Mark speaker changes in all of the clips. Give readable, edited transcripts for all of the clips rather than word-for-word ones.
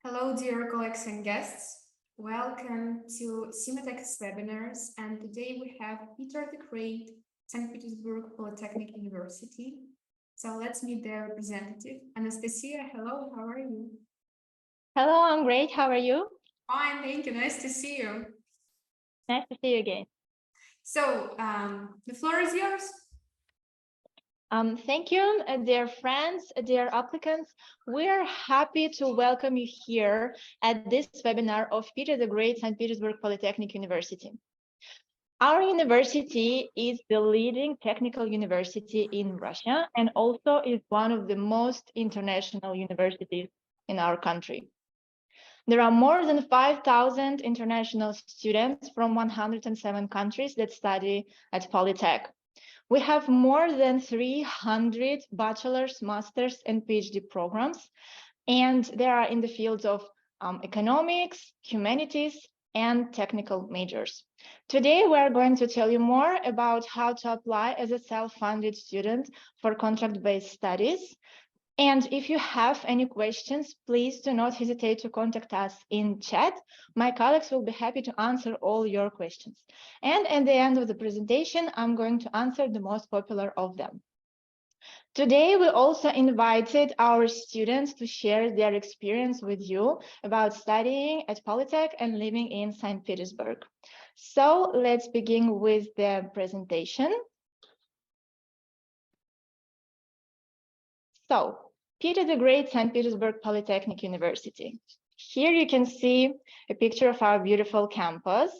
Speaker 1: Hello, dear colleagues and guests. Welcome to Symatech's webinars. And today we have Peter the Great, St. Petersburg Polytechnic University. So let's meet their representative. Anastasia, hello, how are you?
Speaker 2: Hello, I'm great. How are you?
Speaker 1: Fine, thank you. Nice to see you.
Speaker 2: Nice to see you again.
Speaker 1: So the floor is yours.
Speaker 2: Thank you, dear friends, dear applicants. We're happy to welcome you here at this webinar of Peter the Great St. Petersburg Polytechnic University. Our university is the leading technical university in Russia and also is one of the most international universities in our country. There are more than 5,000 international students from 107 countries that study at Polytech. We have more than 300 bachelor's, master's, and PhD programs, and they are in the fields of economics, humanities, and technical majors. Today, we are going to tell you more about how to apply as a self-funded student for contract-based studies. And if you have any questions, please do not hesitate to contact us in chat. My colleagues will be happy to answer all your questions. And at the end of the presentation, I'm going to answer the most popular of them. Today, we also invited our students to share their experience with you about studying at Polytech and living in St. Petersburg. So let's begin with the presentation. So, Peter the Great, St. Petersburg Polytechnic University. Here you can see a picture of our beautiful campus.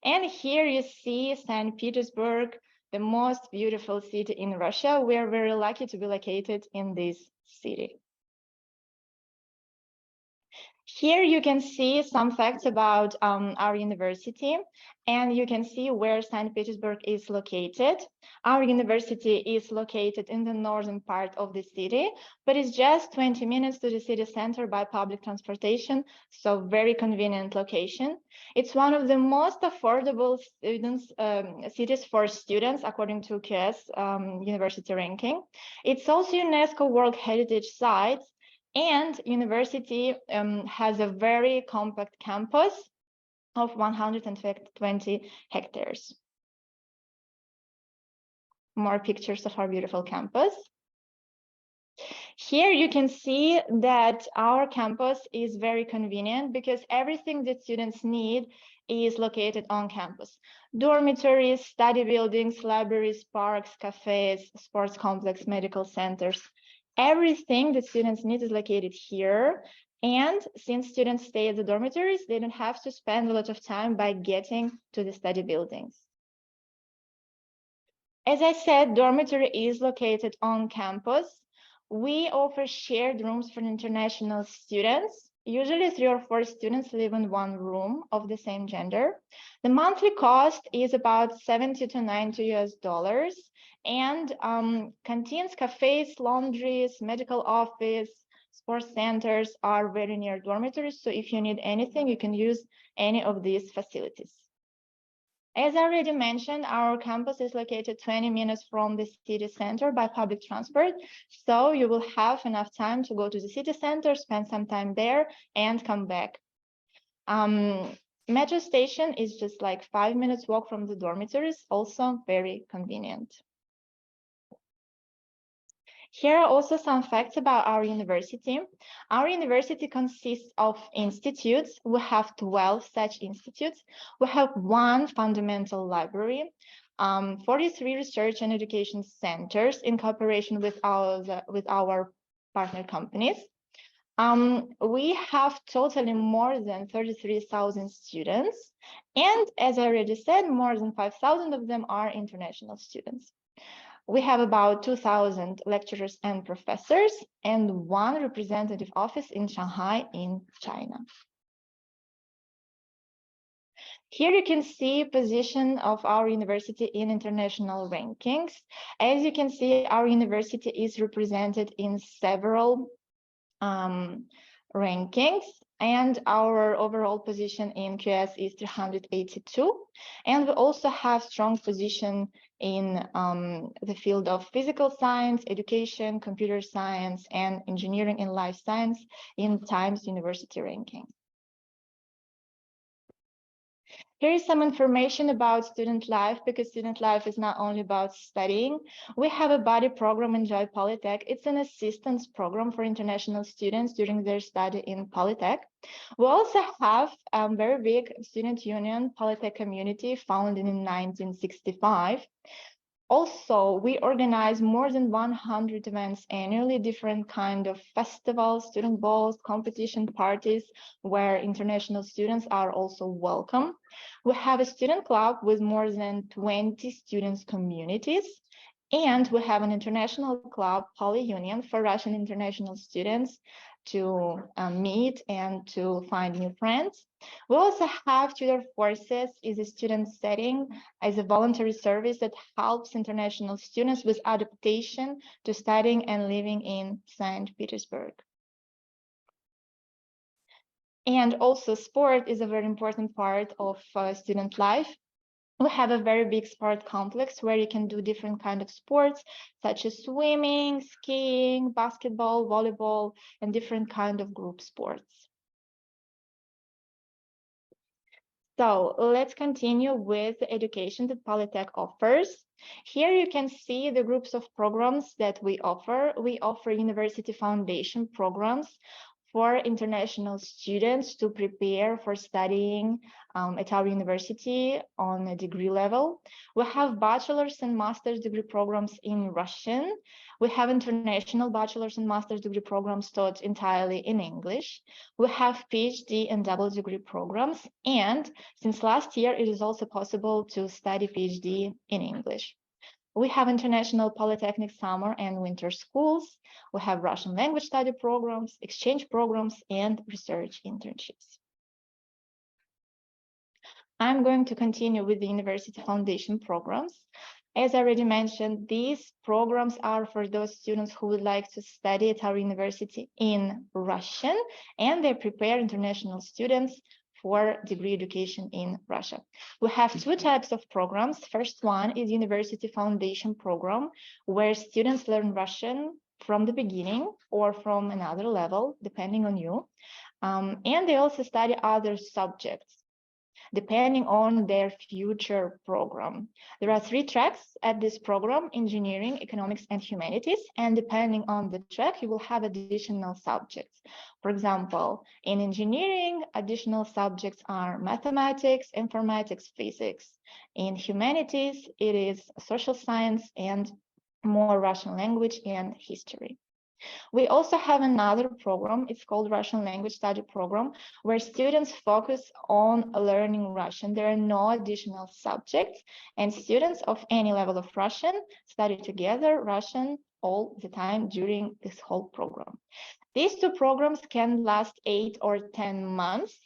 Speaker 2: And here you see St. Petersburg, the most beautiful city in Russia. We are very lucky to be located in this city. Here you can see some facts about our university, and you can see where St. Petersburg is located. Our university is located in the northern part of the city, but it's just 20 minutes to the city center by public transportation, so very convenient location. It's one of the most affordable cities for students, according to QS university ranking. It's also UNESCO World Heritage Site, and university has a very compact campus of 120 hectares. More pictures of our beautiful campus. Here you can see that our campus is very convenient because everything that students need is located on campus. Dormitories, study buildings, libraries, parks, cafes, sports complex, medical centers. Everything that students need is located here. And since students stay at the dormitories, they don't have to spend a lot of time by getting to the study buildings. As I said, dormitory is located on campus. We offer shared rooms for international students. Usually 3 or 4 students live in one room of the same gender. The monthly cost is about $70 to $90 US, and canteens, cafes, laundries, medical office, sports centers are very near dormitories. So if you need anything, you can use any of these facilities. As I already mentioned, our campus is located 20 minutes from the city center by public transport, so you will have enough time to go to the city center, spend some time there, and come back. Metro station is just like 5 minutes walk from the dormitories, also very convenient. Here are also some facts about our university. Our university consists of institutes. We have 12 such institutes. We have 1 fundamental library, 43 research and education centers in cooperation with our partner companies. We have totally more than 33,000 students. And as I already said, more than 5,000 of them are international students. We have about 2,000 lecturers and professors and 1 representative office in Shanghai in China. Here you can see position of our university in international rankings. As you can see, our university is represented in several rankings, and our overall position in QS is 382. And we also have strong position in the field of physical science, education, computer science, and engineering and life science in Times University ranking. Here is some information about student life, because student life is not only about studying. We have a body program in Polytech. It's an assistance program for international students during their study in Polytech. We also have a very big student union, Polytech community, founded in 1965. Also, we organize more than 100 events annually, different kind of festivals, student balls, competition parties, where international students are also welcome. We have a student club with more than 20 students communities. And we have an international club, Poly Union, for Russian international students to meet and to find new friends. We also have Tutor Forces, is a student setting as a voluntary service that helps international students with adaptation to studying and living in St. Petersburg. And also sport is a very important part of student life. We have a very big sport complex where you can do different kind of sports, such as swimming, skiing, basketball, volleyball, and different kind of group sports. So let's continue with the education that Polytech offers. Here you can see the groups of programs that we offer. We offer university foundation programs for international students to prepare for studying at our university on a degree level. We have bachelor's and master's degree programs in Russian. We have international bachelor's and master's degree programs taught entirely in English. We have PhD and double degree programs. And since last year, it is also possible to study PhD in English. We have international polytechnic summer and winter schools. We have Russian language study programs, exchange programs, and research internships. I'm going to continue with the university foundation programs. As I already mentioned, these programs are for those students who would like to study at our university in Russian, and they prepare international students for degree education in Russia. We have two types of programs. First one is University Foundation Program, where students learn Russian from the beginning or from another level, depending on you. And they also study other subjects, depending on their future program. There are 3 tracks at this program: engineering, economics, and humanities. And depending on the track, you will have additional subjects. For example, in engineering, additional subjects are mathematics, informatics, physics. In humanities, it is social science and more Russian language and history. We also have another program, it's called Russian Language Study Program, where students focus on learning Russian. There are no additional subjects, and students of any level of Russian study together Russian all the time during this whole program. These 2 programs can last 8 or 10 months,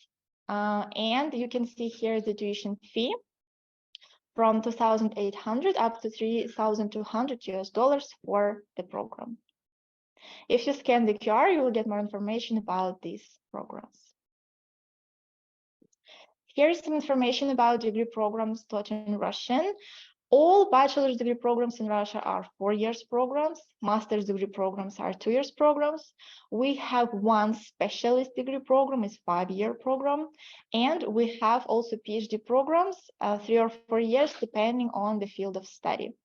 Speaker 2: and you can see here the tuition fee from $2,800 up to $3,200 for the program. If you scan the QR, you will get more information about these programs. Here is some information about degree programs taught in Russian. All bachelor's degree programs in Russia are 4 years programs. Master's degree programs are 2 years programs. We have one specialist degree program, is 5-year program. And we have also PhD programs, 3 or 4 years, depending on the field of study.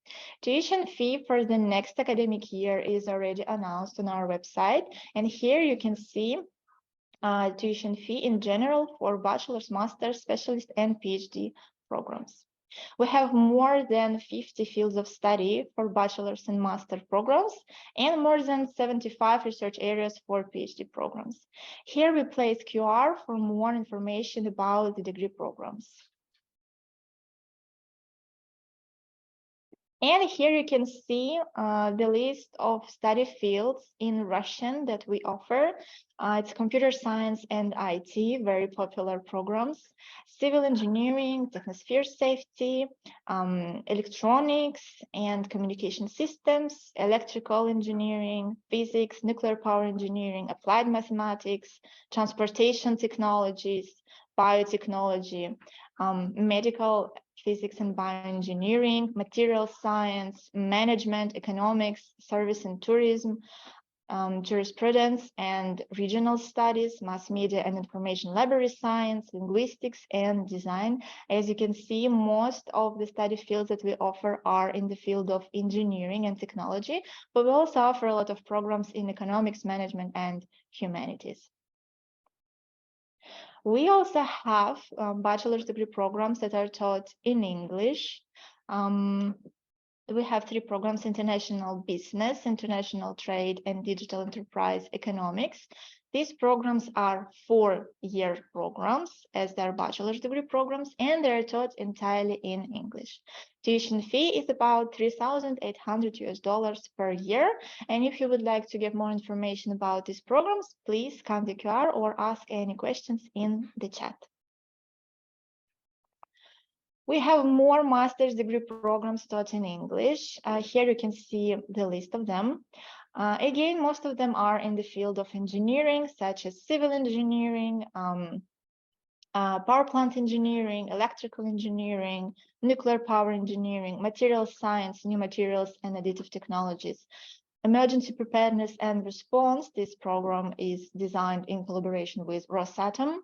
Speaker 2: Tuition fee for the next academic year is already announced on our website. And here you can see tuition fee in general for bachelor's, master's, specialist, and PhD programs. We have more than 50 fields of study for bachelor's and master programs, and more than 75 research areas for PhD programs. Here we place QR for more information about the degree programs. And here you can see the list of study fields in Russian that we offer. It's computer science and IT, very popular programs, civil engineering, technosphere safety, electronics and communication systems, electrical engineering, physics, nuclear power engineering, applied mathematics, transportation technologies, biotechnology, medical physics and bioengineering, material science, management, economics, service and tourism, jurisprudence and regional studies, mass media and information library science, linguistics, and design. As you can see, most of the study fields that we offer are in the field of engineering and technology, but we also offer a lot of programs in economics, management, and humanities. We also have bachelor's degree programs that are taught in English. We have 3 programs: international business, international trade, and digital enterprise economics. These programs are 4-year programs, as they are bachelor's degree programs, and they are taught entirely in English. Tuition fee is about $3,800 per year. And if you would like to get more information about these programs, please scan the QR or ask any questions in the chat. We have more master's degree programs taught in English. Here you can see the list of them. Again, most of them are in the field of engineering, such as civil engineering, power plant engineering, electrical engineering, nuclear power engineering, material science, new materials, and additive technologies. Emergency preparedness and response, this program is designed in collaboration with Rosatom.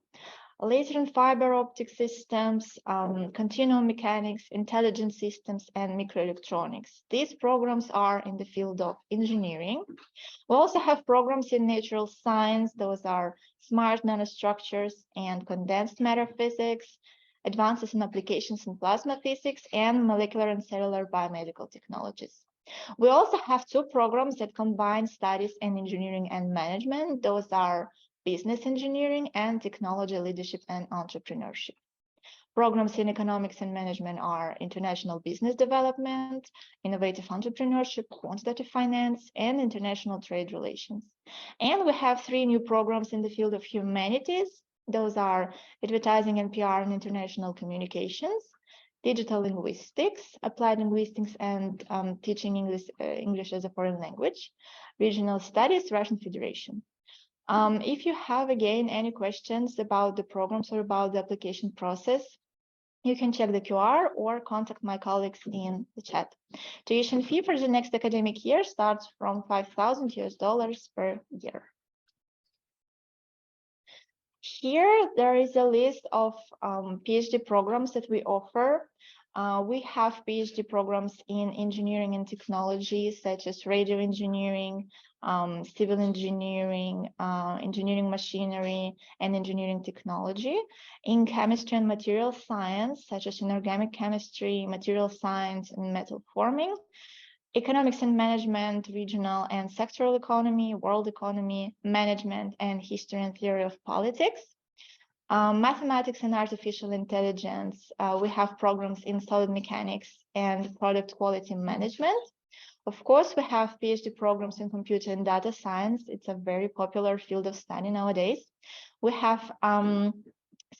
Speaker 2: Later in fiber optic systems, continuum mechanics, intelligent systems, and microelectronics. These programs are in the field of engineering. We also have programs in natural science. Those are smart nanostructures and condensed matter physics, advances in applications in plasma physics, and molecular and cellular biomedical technologies. We also have 2 programs that combine studies in engineering and management. Those are business engineering and technology leadership and entrepreneurship. Programs in economics and management are international business development, innovative entrepreneurship, quantitative finance, and international trade relations. And we have 3 new programs in the field of humanities. Those are advertising and PR and international communications, digital linguistics, applied linguistics, and teaching English as a foreign language, regional studies, Russian Federation. If you have, again, any questions about the programs or about the application process, you can check the QR or contact my colleagues in the chat. Tuition fee for the next academic year starts from $5,000 per year. Here, there is a list of PhD programs that we offer. We have PhD programs in engineering and technology, such as radio engineering, civil engineering, engineering machinery, and engineering technology. In chemistry and material science, such as inorganic chemistry, material science, and metal forming. Economics and management, regional and sectoral economy, world economy, management, and history and theory of politics. Mathematics and artificial intelligence, we have programs in solid mechanics and product quality management. Of course, we have PhD programs in computer and data science. It's a very popular field of study nowadays. We have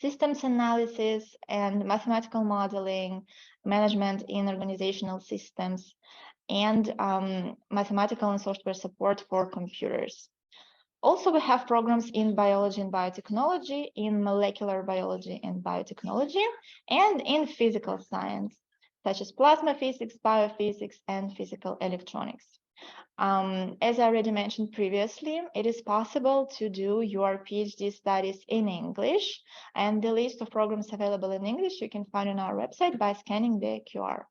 Speaker 2: systems analysis and mathematical modeling, management in organizational systems, and mathematical and software support for computers. Also, we have programs in biology and biotechnology, in molecular biology and biotechnology, and in physical science, such as plasma physics, biophysics, and physical electronics. As I already mentioned previously, it is possible to do your PhD studies in English, and the list of programs available in English you can find on our website by scanning the QR.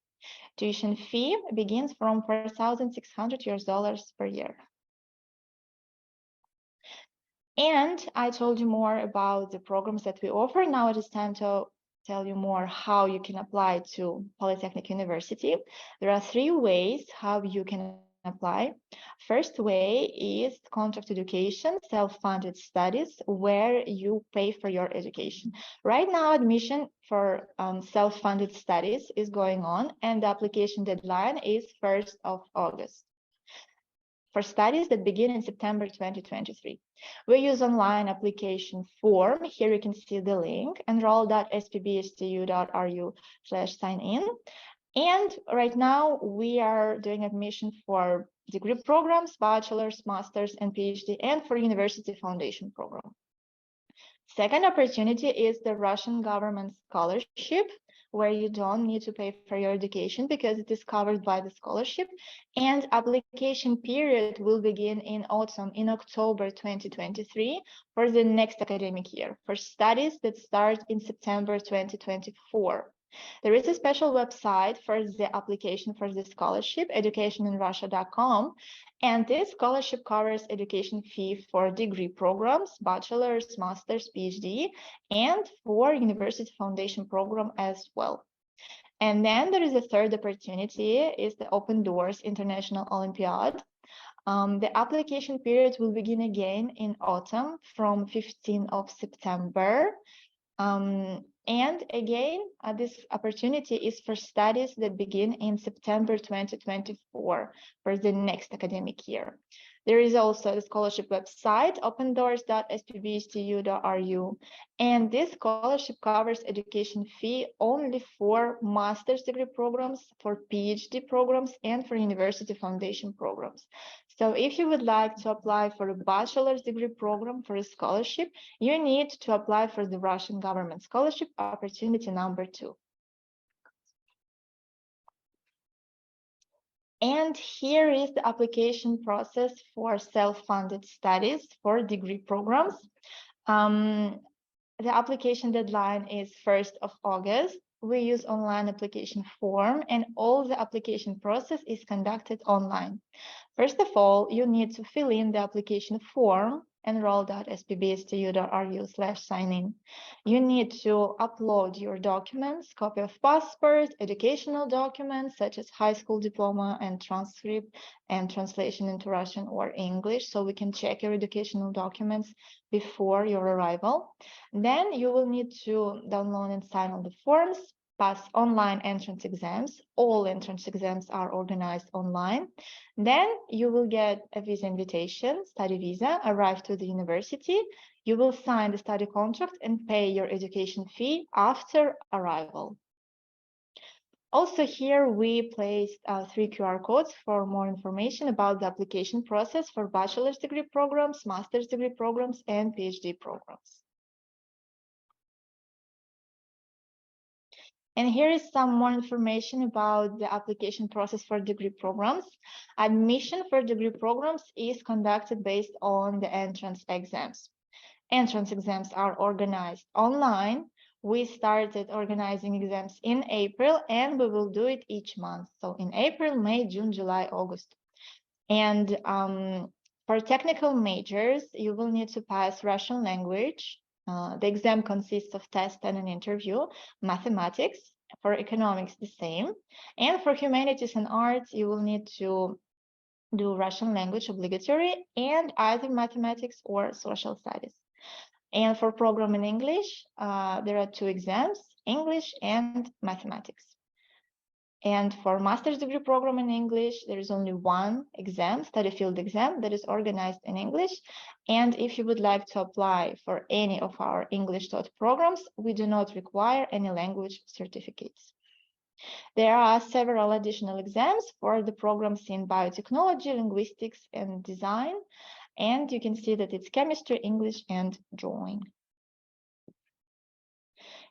Speaker 2: Tuition fee begins from $4,600 per year. And I told you more about the programs that we offer. Now it is time to tell you more how you can apply to Polytechnic University. There are 3 ways how you can apply. First way is contract education, self-funded studies, where you pay for your education. Right now, admission for self-funded studies is going on, and the application deadline is 1st of August. For studies that begin in September 2023. We use online application form. Here you can see the link, enroll.spbstu.ru/sign in. And right now we are doing admission for degree programs, bachelor's, master's, and PhD, and for university foundation program. Second opportunity is the Russian government scholarship, where you don't need to pay for your education because it is covered by the scholarship. And application period will begin in autumn, in October 2023, for the next academic year, for studies that start in September 2024. There is a special website for the application for the scholarship, educationinrussia.com, and this scholarship covers education fee for degree programs, bachelor's, master's, PhD, and for university foundation program as well. And then there is a third opportunity, is the Open Doors International Olympiad. The application period will begin again in autumn from 15th of September. And again, this opportunity is for studies that begin in September 2024 for the next academic year. There is also the scholarship website, opendoors.spbstu.ru, and this scholarship covers education fee only for master's degree programs, for PhD programs, and for university foundation programs. So if you would like to apply for a bachelor's degree program for a scholarship, you need to apply for the Russian government scholarship opportunity number 2. And here is the application process for self-funded studies for degree programs. The application deadline is 1st of August. We use online application form, and all the application process is conducted online. First of all, you need to fill in the application form, enroll.spbstu.ru/sign-in. You need to upload your documents, copy of passport, educational documents such as high school diploma and transcript and translation into Russian or English, so we can check your educational documents before your arrival. Then you will need to download and sign all the forms, pass online entrance exams. All entrance exams are organized online. Then you will get a visa invitation, study visa, arrive to the university. You will sign the study contract and pay your education fee after arrival. Also here we placed 3 QR codes for more information about the application process for bachelor's degree programs, master's degree programs, and PhD programs. And here is some more information about the application process for degree programs. Admission for degree programs is conducted based on the entrance exams. Entrance exams are organized online. We started organizing exams in April, and we will do it each month. So in April, May, June, July, August. And for technical majors, you will need to pass Russian language. The exam consists of test and an interview, mathematics. For economics, the same. And for humanities and arts, you will need to do Russian language obligatory and either mathematics or social studies. And for program in English, there are 2 exams, English and mathematics. And for master's degree program in English, there is only 1 exam, study field exam, that is organized in English. And if you would like to apply for any of our English taught programs, we do not require any language certificates. There are several additional exams for the programs in biotechnology, linguistics, and design. And you can see that it's chemistry, English, and drawing.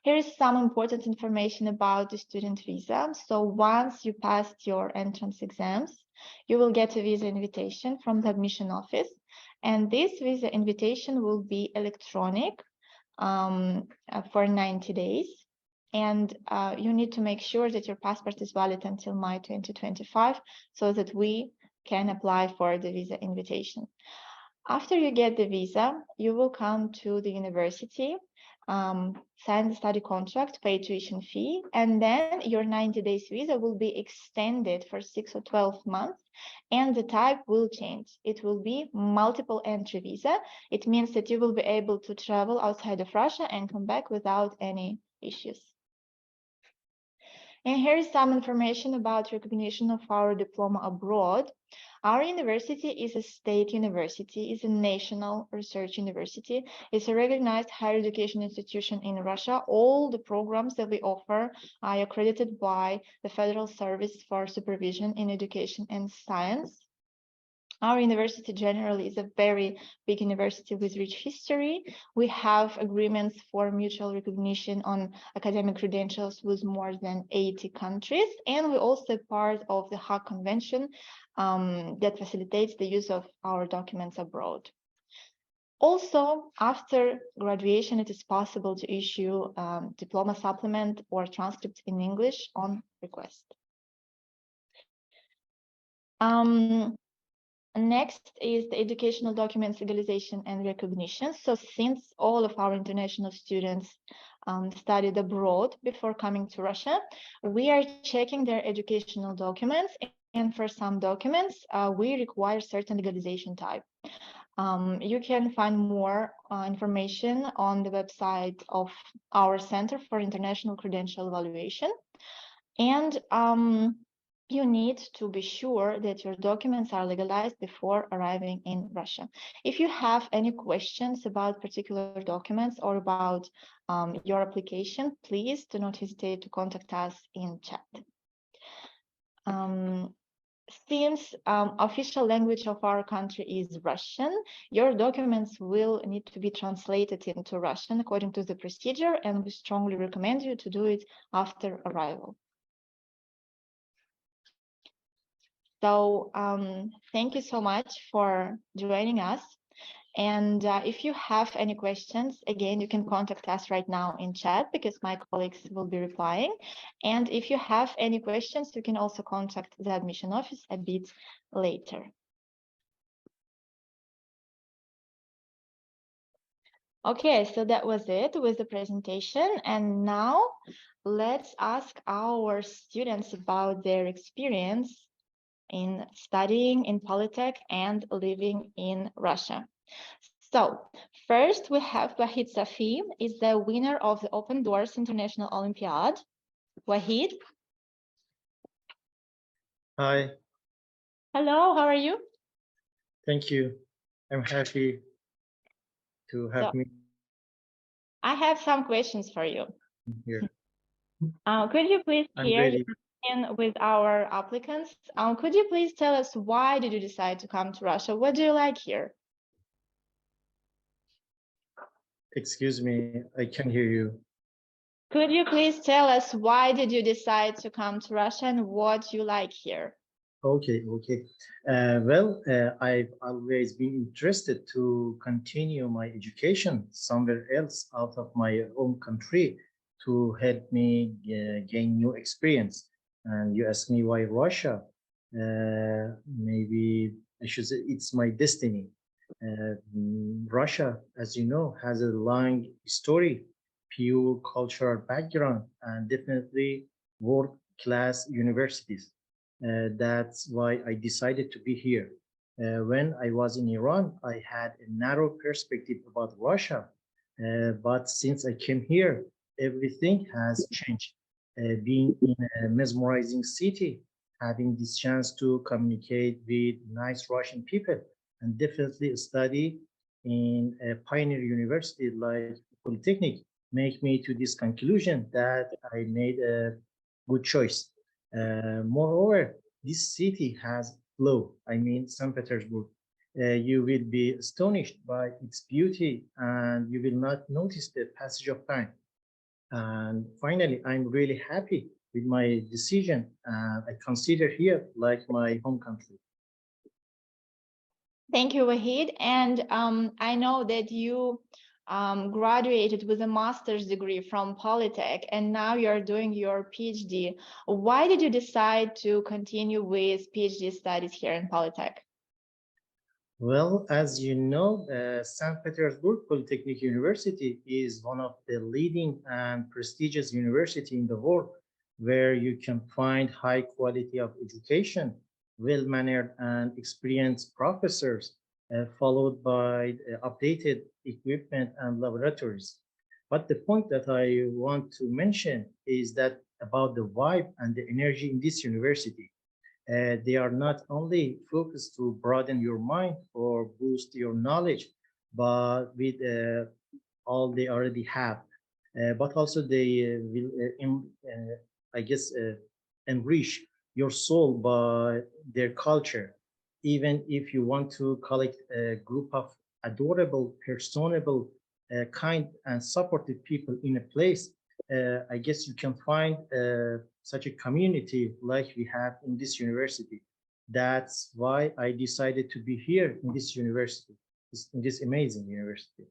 Speaker 2: Here is some important information about the student visa. So once you passed your entrance exams, you will get a visa invitation from the admission office. And this visa invitation will be electronic for 90 days. And you need to make sure that your passport is valid until May 2025 so that we can apply for the visa invitation. After you get the visa, you will come to the university, sign the study contract, pay tuition fee, and then your 90 days visa will be extended for 6 or 12 months, and the type will change. It will be multiple entry visa. It means that you will be able to travel outside of Russia and come back without any issues. And here is some information about recognition of our diploma abroad. Our university is a state university, is a national research university. It's a recognized higher education institution in Russia. All the programs that we offer are accredited by the Federal Service for Supervision in Education and Science. Our university generally is a very big university with rich history. We have agreements for mutual recognition on academic credentials with more than 80 countries. And we're also part of the Hague Convention that facilitates the use of our documents abroad. Also, after graduation, it is possible to issue diploma supplement or transcript in English on request. Next is the educational documents legalization and recognition. So since all of our international students studied abroad before coming to Russia, we are checking their educational documents. And for some documents, we require certain legalization type. You can find more information on the website of our Center for International Credential Evaluation. And you need to be sure that your documents are legalized before arriving in Russia. If you have any questions about particular documents or about your application, please do not hesitate to contact us in chat. Since official language of our country is Russian, your documents will need to be translated into Russian according to the procedure, and we strongly recommend you to do it after arrival. So thank you so much for joining us. And if you have any questions, again, you can contact us right now in chat because my colleagues will be replying. And if you have any questions, you can also contact the admission office a bit later. Okay, so that was it with the presentation. And now let's ask our students about their experience in studying in Polytech and living in Russia. So first we have Wahid Safi, is the winner of the Open Doors International Olympiad. Wahid.
Speaker 3: Hi.
Speaker 2: Hello, how are you?
Speaker 3: Thank you. I'm happy to have me
Speaker 2: I have some questions for you.
Speaker 3: here.
Speaker 2: Could you please
Speaker 3: I'm
Speaker 2: share
Speaker 3: ready.
Speaker 2: your opinion with our applicants? Could you please tell us why did you decide to come to Russia? What do you like here?
Speaker 3: Excuse me, I can't hear you.
Speaker 2: Could you please tell us why did you decide to come to Russia and what you like here?
Speaker 3: Okay. I've always been interested to continue my education somewhere else out of my own country to help me gain new experience. And you asked me why Russia. Maybe I should say it's my destiny. Russia, as you know, has a long history, pure cultural background, and definitely world-class universities. That's why I decided to be here. When I was in Iran, I had a narrow perspective about Russia. But since I came here, everything has changed. Being in a mesmerizing city, having this chance to communicate with nice Russian people, and definitely study in a pioneer university like Polytechnic make me to this conclusion that I made a good choice. Moreover, this city has flow. I mean, St. Petersburg. You will be astonished by its beauty and you will not notice the passage of time. And finally, I'm really happy with my decision. I consider here like my home country.
Speaker 2: Thank you, Wahid. And I know that you graduated with a master's degree from Polytech, and now you're doing your PhD. Why did you decide to continue with PhD studies here in Polytech?
Speaker 3: Well, as you know, St. Petersburg Polytechnic University is one of the leading and prestigious university in the world, where you can find high quality of education, well-mannered and experienced professors, followed by updated equipment and laboratories. But the point that I want to mention is that about the vibe and the energy in this university. They are not only focused to broaden your mind or boost your knowledge, but with all they already have, but also they will, I guess, enrich your soul by their culture. Even if you want to collect a group of adorable, personable, kind, and supportive people in a place, I guess you can find such a community like we have in this university. That's why I decided to be here in this university, in this amazing university.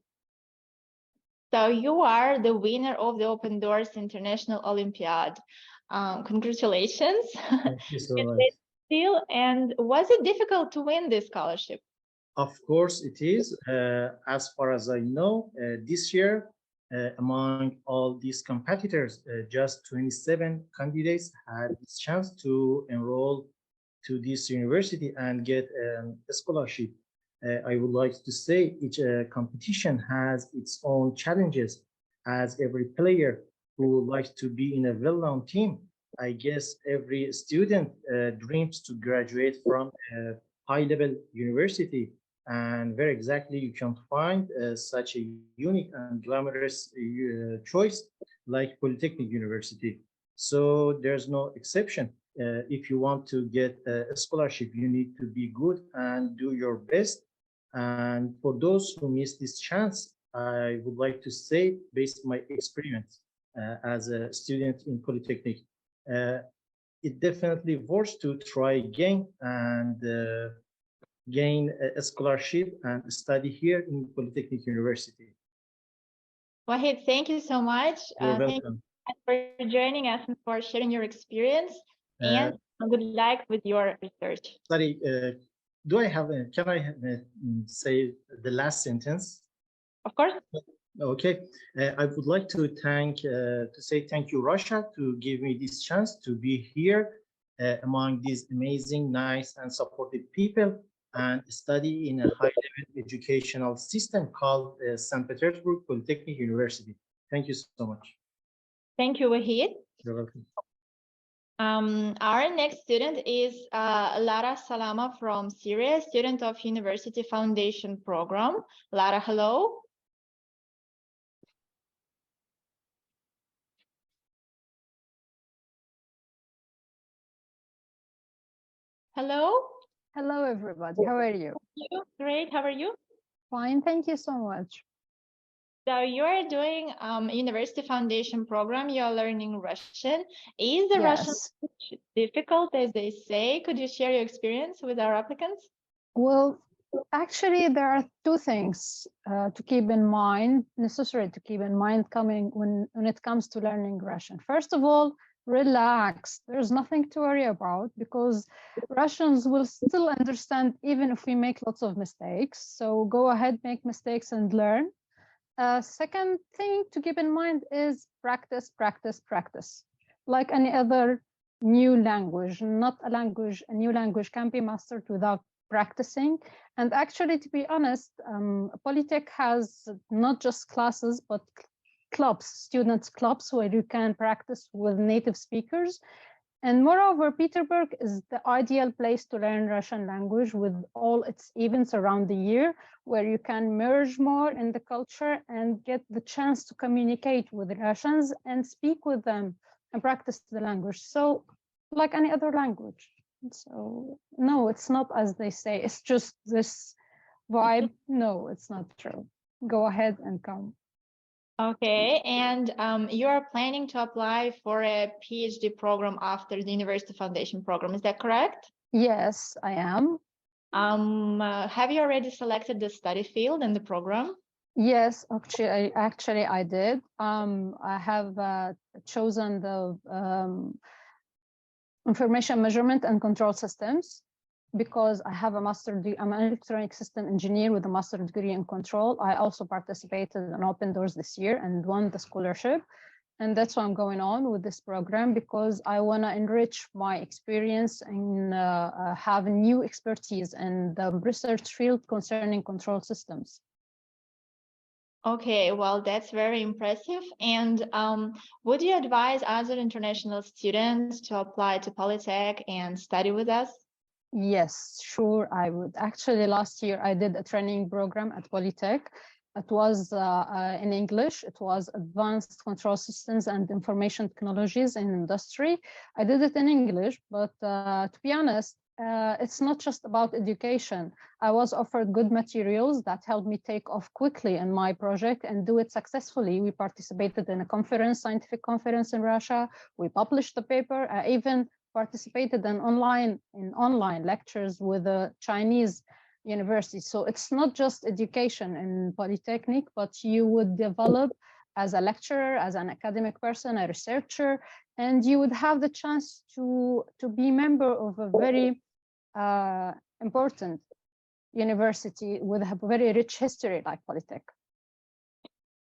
Speaker 2: So you are the winner of the Open Doors International Olympiad. Congratulations.
Speaker 3: Thank you so
Speaker 2: You
Speaker 3: much.
Speaker 2: did still, and was it difficult to win this scholarship?
Speaker 3: Of course, it is. As far as I know, this year, among all these competitors, just 27 candidates had this chance to enroll to this university and get a scholarship. I would like to say each competition has its own challenges, as every player who likes to be in a well-known team. I guess every student dreams to graduate from a high-level university, and where exactly you can find such a unique and glamorous choice like Polytechnic University. So there's no exception. If you want to get a scholarship, you need to be good and do your best. And for those who miss this chance, I would like to say, based on my experience as a student in Polytechnic, uh, it definitely worth to try again and gain a scholarship and study here in Polytechnic University.
Speaker 2: Wahid, thank you so much.
Speaker 3: You're
Speaker 2: Thank
Speaker 3: welcome.
Speaker 2: you for joining us and for sharing your experience.
Speaker 3: Uh,
Speaker 2: And good luck with your research.
Speaker 3: Sorry, do I have, can I say the last sentence?
Speaker 2: Of course.
Speaker 3: Okay, I would like to say thank you, Russia, to give me this chance to be here among these amazing, nice, and supportive people and study in a high-level educational system called St. Petersburg Polytechnic University. Thank you so much.
Speaker 2: Thank you, Wahid.
Speaker 3: You're welcome.
Speaker 2: Our next student is Lara Salama from Syria, student of University Foundation Program. Lara, hello. Hello.
Speaker 4: Hello, everybody. How are you?
Speaker 2: Great. How are you?
Speaker 4: Fine. Thank you so much.
Speaker 2: So you are doing University Foundation Program. You are learning Russian. Is the Russian
Speaker 4: Yes.
Speaker 2: difficult, as they say? Could you share your experience with our applicants?
Speaker 4: Well, actually, there are two things to keep in mind, necessary to keep in mind coming when it comes to learning Russian. First of all, relax. There's nothing to worry about because Russians will still understand even if we make lots of mistakes. So go ahead, make mistakes and learn. Second thing to keep in mind is practice, practice, practice. Like any other new language, not a language, a new language can be mastered without practicing. And actually, to be honest, Polytech has not just classes, but clubs, students clubs, where you can practice with native speakers. And moreover, Petersburg is the ideal place to learn Russian language with all its events around the year, where you can merge more in the culture and get the chance to communicate with Russians and speak with them and practice the language. So like any other language. So no, it's not as they say, it's just this vibe. No, it's not true. Go ahead and come.
Speaker 2: Okay, and you are planning to apply for a PhD program after the University Foundation Program. Is that correct?
Speaker 4: Yes, I am.
Speaker 2: Have you already selected the study field and the program?
Speaker 4: Yes, actually I did. I have chosen the information measurement and control systems. because I have a master degree. I'm an electronic system engineer with a master degree in control. I also participated in Open Doors this year and won the scholarship. And that's why I'm going on with this program, because I want to enrich my experience and have new expertise in the research field concerning control systems.
Speaker 2: Okay, well, that's very impressive. And would you advise other international students to apply to Polytech and study with us?
Speaker 4: Yes, sure, I would. Actually, last year I did a training program at Polytech. It was in English. It was Advanced Control Systems and Information Technologies in Industry. I did it in English, but to be honest, it's not just about education. I was offered good materials that helped me take off quickly in my project and do it successfully. We participated in a conference, scientific conference in Russia. We published the paper. I even participated in online lectures with a Chinese university. So it's not just education in Polytechnic, but you would develop as a lecturer, as an academic person, a researcher, and you would have the chance to be member of a very important university with a very rich history like Polytech.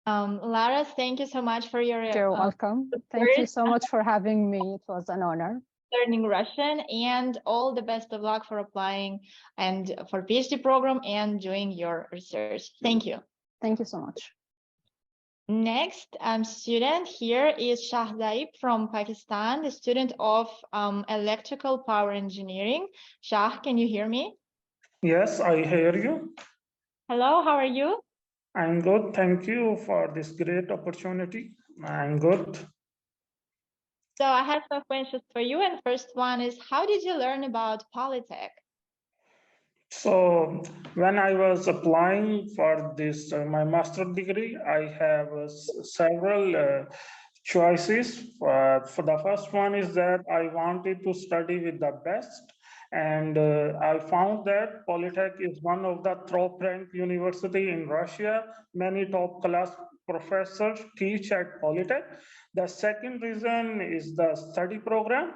Speaker 2: Lara, thank you so much for your
Speaker 4: You're welcome. Thank you so much for having me. It was an honor.
Speaker 2: Learning Russian, and all the best of luck for applying and for PhD program and doing your research. Thank you.
Speaker 4: Thank you so much.
Speaker 2: Next student here is Shahzaib from Pakistan, the student of electrical power engineering. Shah, can you hear me?
Speaker 5: Yes, I hear you.
Speaker 2: Hello, how are you?
Speaker 5: I'm good. Thank you for this great opportunity. I'm good.
Speaker 2: So I have some questions for you. And first one is, how did you learn about Polytech?
Speaker 5: So when I was applying for this, my master degree, I have several choices. For the first one is that I wanted to study with the best. And I found that Polytech is one of the top-ranked university in Russia. Many top-class professors teach at Polytech. The second reason is the study program.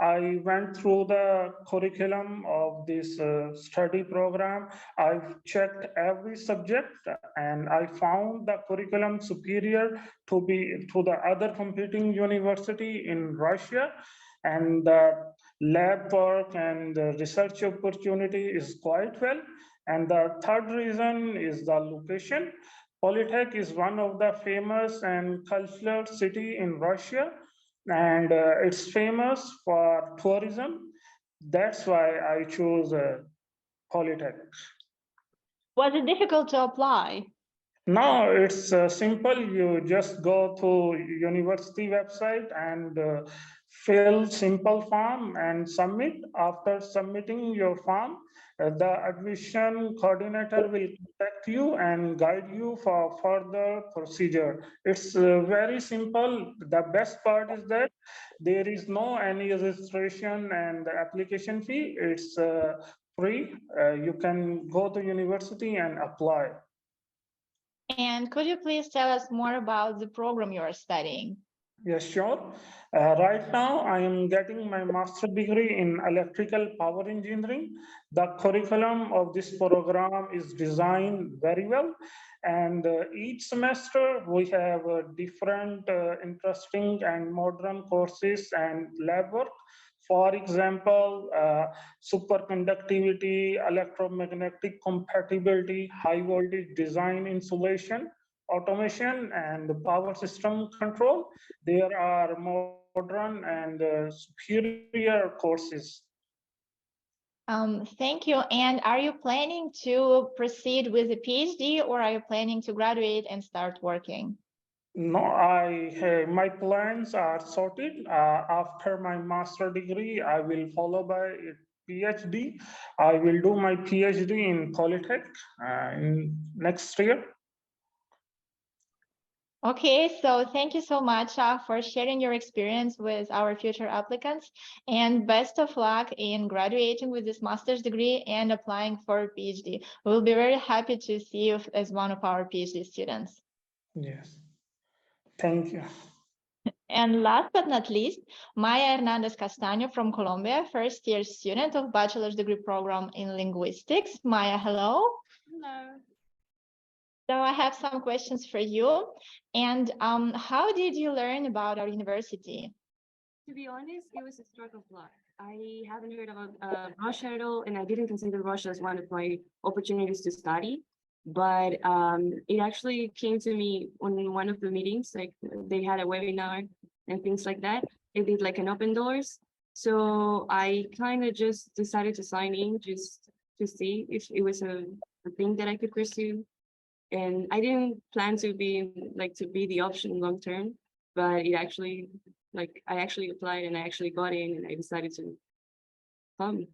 Speaker 5: I went through the curriculum of this study program. I've checked every subject and I found the curriculum superior to the other competing university in Russia. And the lab work and the research opportunity is quite well. And the third reason is the location. Polytech is one of the famous and cultural city in Russia, and it's famous for tourism. That's why I chose Polytech.
Speaker 2: Was it difficult to apply?
Speaker 5: No, it's simple. You just go to university website and fill simple form and submit. After submitting your form, the admission coordinator will contact you and guide you for further procedure. It's very simple. The best part is that there is no any registration and application fee. It's free. You can go to university and apply.
Speaker 2: And could you please tell us more about the program you are studying?
Speaker 5: Yes, sure. Right now, I am getting my master degree in electrical power engineering. The curriculum of this program is designed very well. And each semester, we have different interesting and modern courses and lab work. For example, superconductivity, electromagnetic compatibility, high voltage design insulation, automation, and power system control. There are modern and superior courses.
Speaker 2: Thank you. And are you planning to proceed with a PhD, or are you planning to graduate and start working?
Speaker 5: No, my plans are sorted. After my master degree, I will follow by a PhD. I will do my PhD in Polytech in next year.
Speaker 2: Okay, so thank you so much for sharing your experience with our future applicants, and best of luck in graduating with this master's degree and applying for a PhD. We'll be very happy to see you as one of our PhD students.
Speaker 5: Yes. Thank you.
Speaker 2: And last but not least, Maya Hernandez Castaño from Colombia, first-year student of bachelor's degree program in linguistics. Maya, hello.
Speaker 6: Hello.
Speaker 2: So I have some questions for you. And how did you learn about our university?
Speaker 6: To be honest, it was a stroke of luck. I haven't heard about Russia at all, and I didn't consider Russia as one of my opportunities to study. But it actually came to me on one of the meetings, like they had a webinar and things like that. They did like an open doors. So I kind of just decided to sign in just to see if it was a thing that I could pursue. And I didn't plan to be the option long term, but it actually I actually applied and I actually got in and I decided to come.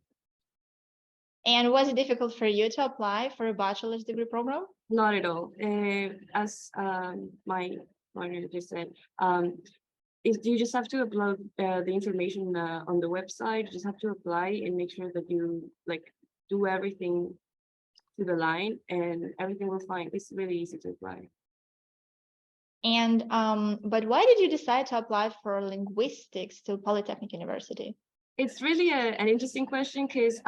Speaker 2: And was it difficult for you to apply for a bachelor's degree program?
Speaker 6: Not at all. As my partner just said, you just have to upload the information on the website. You just have to apply and make sure that you do everything to the line and everything will fine. It's really easy to apply.
Speaker 2: And but why did you decide to apply for linguistics to Polytechnic University?
Speaker 6: It's really an interesting question because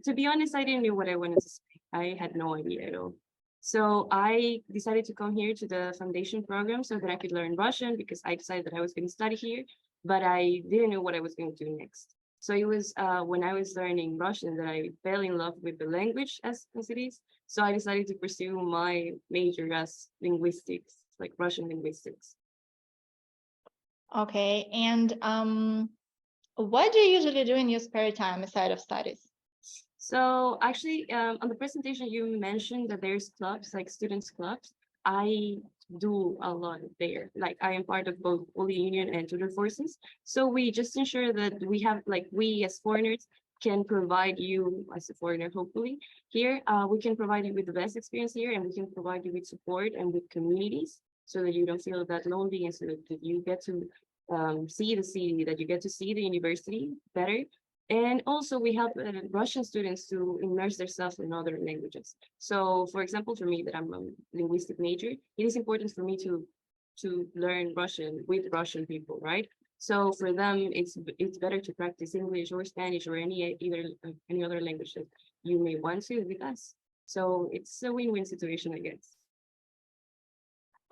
Speaker 6: to be honest, I didn't know what I wanted to say. I had no idea at all. So I decided to come here to the foundation program so that I could learn Russian because I decided that I was going to study here, but I didn't know what I was going to do next. So it was when I was learning Russian that I fell in love with the language as it is. So I decided to pursue my major as linguistics, like Russian linguistics.
Speaker 2: Okay, and what do you usually do in your spare time aside of studies?
Speaker 6: So actually, on the presentation, you mentioned that there's clubs, like students clubs. I do a lot there. Like I am part of both Poly Union and Tutor Forces. So we just ensure that we have, we as foreigners can provide you as a foreigner, hopefully here, we can provide you with the best experience here and we can provide you with support and with communities so that you don't feel that lonely and so that you get to see the city, that you get to see the university better. And also we help Russian students to immerse themselves in other languages. So for example, for me that I'm a linguistic major, it is important for me to learn Russian with Russian people, right? So for them, it's better to practice English or Spanish or any other language that you may want to with us. So it's a win-win situation, I guess.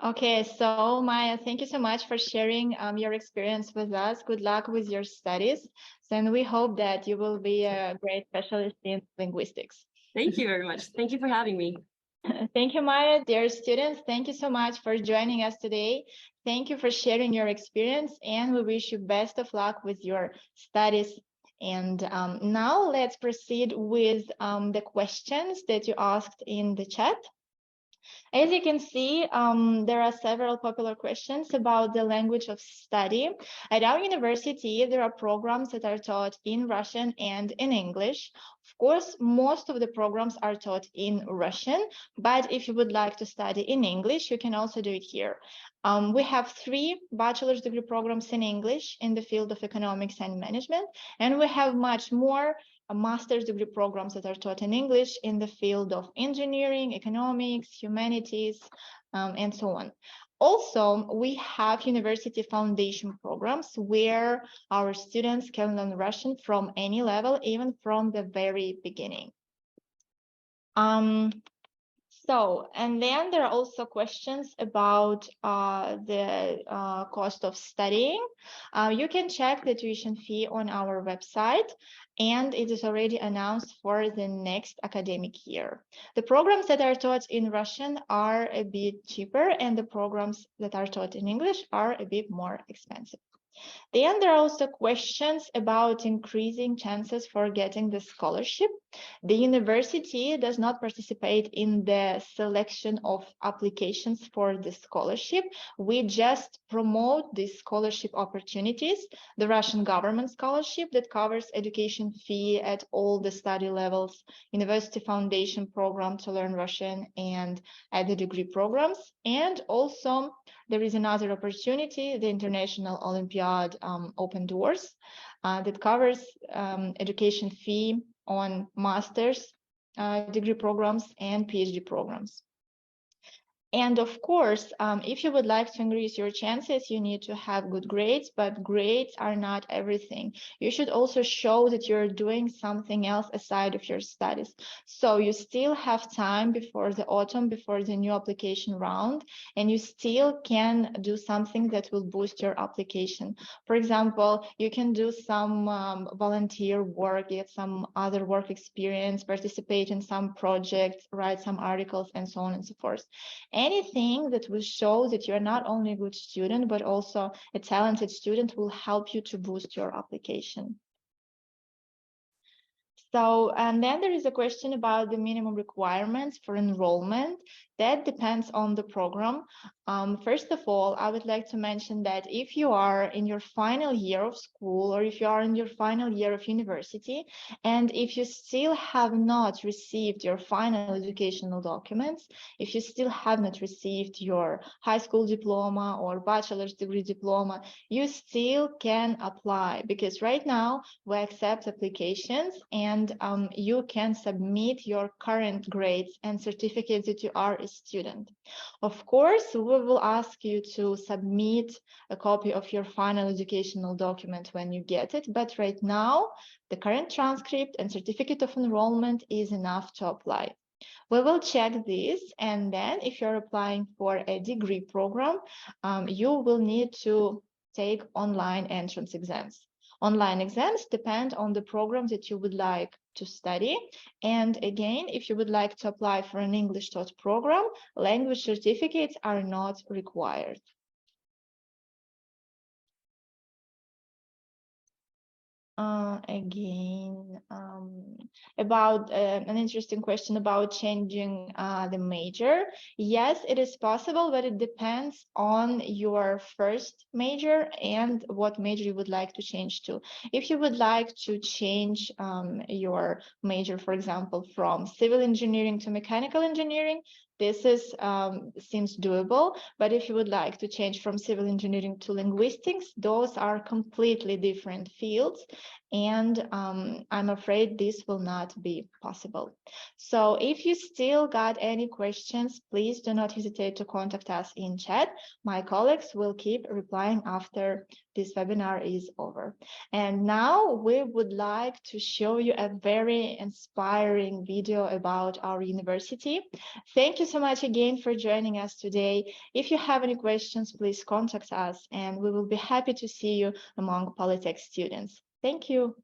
Speaker 2: Okay, so Maya, thank you so much for sharing your experience with us. Good luck with your studies. And we hope that you will be a great specialist in linguistics.
Speaker 6: Thank you very much. Thank you for having me.
Speaker 2: Thank you, Maya. Dear students, thank you so much for joining us today. Thank you for sharing your experience, and we wish you best of luck with your studies. And now let's proceed with the questions that you asked in the chat. As you can see, there are several popular questions about the language of study. At our university, there are programs that are taught in Russian and in English. Of course, most of the programs are taught in Russian, but if you would like to study in English, you can also do it here. We have 3 bachelor's degree programs in English in the field of economics and management, and we have much more master's degree programs that are taught in English in the field of engineering, economics, humanities, and so on. Also, we have university foundation programs where our students can learn Russian from any level, even from the very beginning. And then there are also questions about the cost of studying. You can check the tuition fee on our website, and it is already announced for the next academic year. The programs that are taught in Russian are a bit cheaper, and the programs that are taught in English are a bit more expensive. Then there are also questions about increasing chances for getting the scholarship. The university does not participate in the selection of applications for the scholarship. We just promote these scholarship opportunities, the Russian government scholarship that covers education fee at all the study levels, university foundation program to learn Russian, and at the degree programs. And also there is another opportunity, the International Olympiad Open Doors, that covers education fee on master's degree programs and PhD programs. And of course, if you would like to increase your chances, you need to have good grades, but grades are not everything. You should also show that you're doing something else aside of your studies. So you still have time before the autumn, before the new application round, and you still can do something that will boost your application. For example, you can do some volunteer work, get some other work experience, participate in some projects, write some articles, and so on and so forth. Anything that will show that you're not only a good student, but also a talented student will help you to boost your application. So, and then there is a question about the minimum requirements for enrollment. That depends on the program. First of all, I would like to mention that if you are in your final year of school, or if you are in your final year of university, and if you still have not received your final educational documents, if you still have not received your high school diploma or bachelor's degree diploma, you still can apply, because right now we accept applications, and you can submit your current grades and certificates that you are a student. Of course, we will ask you to submit a copy of your final educational document when you get it, but right now the current transcript and certificate of enrollment is enough to apply. We will check this, and then if you're applying for a degree program, you will need to take online entrance exams. Online exams depend on the program that you would like to study. And again, if you would like to apply for an English taught program, language certificates are not required. About an interesting question about changing the major. Yes, it is possible, but it depends on your first major and what major you would like to change to. If you would like to change your major, for example, from civil engineering to mechanical engineering, this is seems doable, but if you would like to change from civil engineering to linguistics, those are completely different fields, and I'm afraid this will not be possible. So if you still got any questions, please do not hesitate to contact us in chat. My colleagues will keep replying after this webinar is over. And now we would like to show you a very inspiring video about our university. Thank you so much again for joining us today. If you have any questions, please contact us, and we will be happy to see you among Polytech students. Thank you.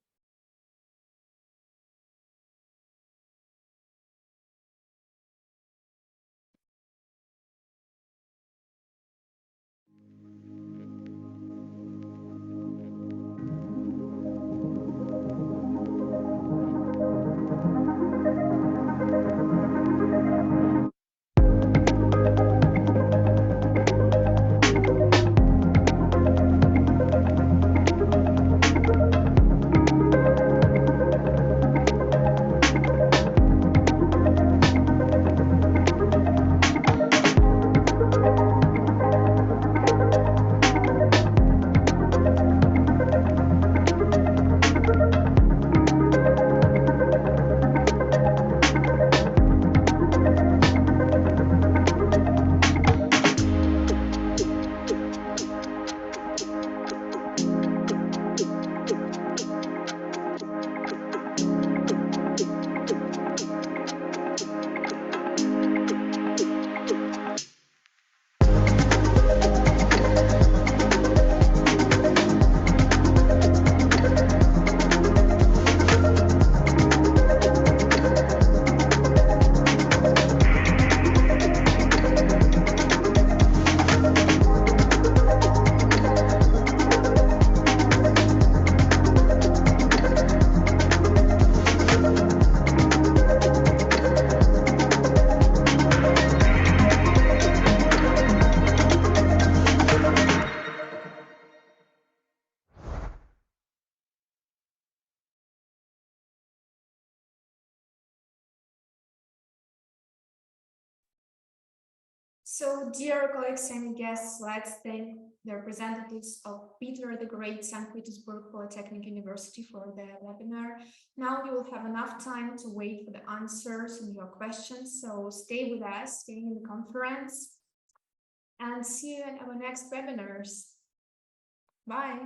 Speaker 1: So, dear colleagues and guests, let's thank the representatives of Peter the Great St. Petersburg Polytechnic University for the webinar. Now you will have enough time to wait for the answers and your questions, so stay with us, stay in the conference. and see you in our next webinars. Bye.